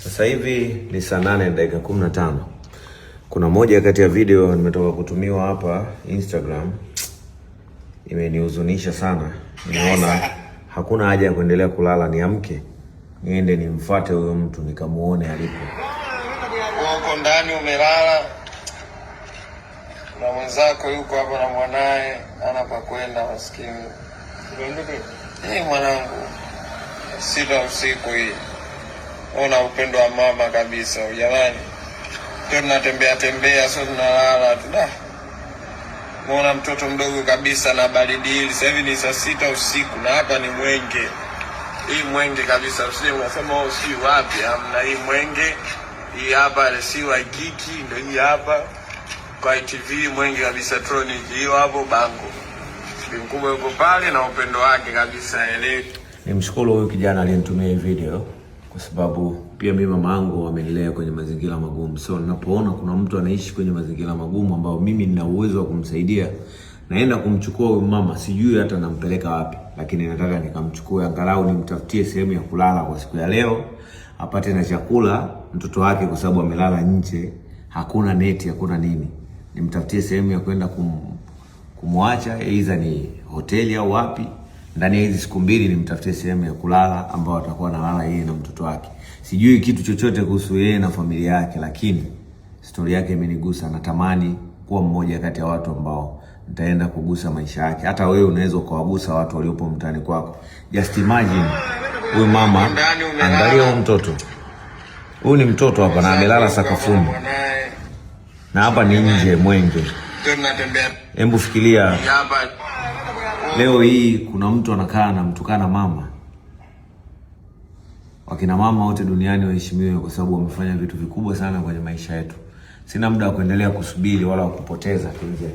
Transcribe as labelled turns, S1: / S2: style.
S1: Sasa hivi ni saa 8:15. Kuna moja kati ya video nimetoka kutumiwa hapa Instagram, imenihuzunisha sana. Nimeona hakuna haja ya kuendelea kulala, niamke niende nimfuate huyo mtu nikamuone alipo.
S2: Uko ndani umelala na mwenzako yuko hapa na mwanae ana pa kwenda, maskini. Mwanangu, 6 usiku hii. Ona upendo wa mama kabisa, jamani. Ndio tunatembea tembea, sio tunalala tu. Muona mtoto mdogo kabisa na baridi hili. Sasa hivi ni saa 6 usiku na hapa ni Mwenge. Hii Mwenge kabisa, usije unasema wewe si wapi, hamna. Hii Mwenge. Hii hapa ile si Waikiki, ndio hii hapa. Kwa TV Mwenge kabisa, Tronic hiyo hapo bango. Mkubwa yuko pale na upendo wake kabisa ile.
S1: Nimshukuru huyu kijana aliyenitumia hii video kwa sababu pia mimi mama yangu amenilea kwenye mazingira magumu. So ninapoona kuna mtu anaishi kwenye mazingira magumu ambao mimi nina uwezo wa kumsaidia, naenda kumchukua huyu mama, sijui hata nampeleka wapi, lakini nataka nikamchukue angalau nimtafutie sehemu ya kulala kwa siku ya leo, apate na chakula mtoto wake kwa sababu amelala nje, hakuna neti, hakuna nini. Nimtafutie sehemu ya kwenda kumwacha, aidha ni hoteli au wapi. Ndani ya hizi siku 2 nimtafutie sehemu ya kulala ambao atakuwa analala yeye na mtoto wake. Sijui kitu chochote kuhusu yeye na familia yake, lakini story yake imenigusa. Natamani kuwa mmoja kati ya watu ambao nitaenda kugusa maisha yake. Hata wewe unaweza kuwagusa watu waliopo mtaani kwako. Just imagine huyu mama, angalia huyu mtoto. Huyu ni mtoto hapa na amelala sakafuni. Na hapa ni nje Mwenge. Hebu fikiria leo hii kuna mtu anakaa na mtukana mama. Wakina mama wote duniani waheshimiwe kwa sababu wamefanya vitu vikubwa sana kwenye maisha yetu. Sina muda wa kuendelea kusubiri wala kupoteza kinje.